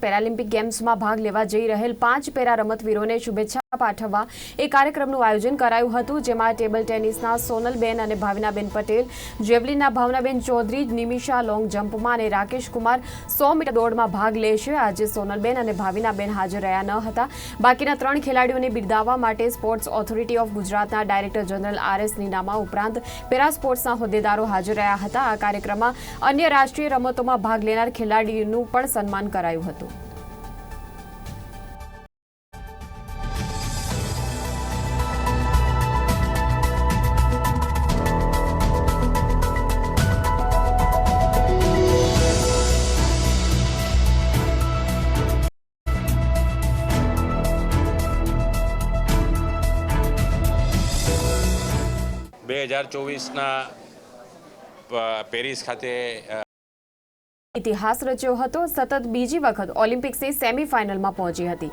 Paralympic ગેમ્સમાં ભાગ લેવા જઈ રહેલ 5 પેરા રમતવીરોને શુભેચ્છા પાઠવવા એક કાર્યક્રમનું આયોજન કરાયું હતું, જેમાં ટેબલ ટેનિસના સોનલબેન અને ભાવિનાબેન પટેલ, જેવલિનના ભાવનાબેન ચૌધરી, નિમિષા લોંગ જમ્પમાં અને રાકેશ કુમાર 100 મીટર દોડમાં ભાગ લેશે. આજે સોનલબેન અને ભાવિનાબેન હાજર રહ્યા ન હતા. બાકીના 3 ખેલાડીઓને બિરદાવવા માટે સ્પોર્ટ્સ ઓથોરિટી ઓફ ગુજરાતના ડાયરેક્ટર જનરલ RS નીનામા ઉપરાંત પેરા સ્પોર્ટ્સના હોદ્દેદારો હાજર રહ્યા હતા. આ કાર્યક્રમમાં અન્ય રાષ્ટ્રીય રમતોમાં ભાગ લેનાર ખેલાડીઓનું પણ સન્માન કરાયું હતું. પેરિસ ખાતે ઇતિહાસ રચ્યો હતો. સતત બીજી વખત ઓલિમ્પિક્સની સેમીફાઇનલમાં પહોંચી હતી.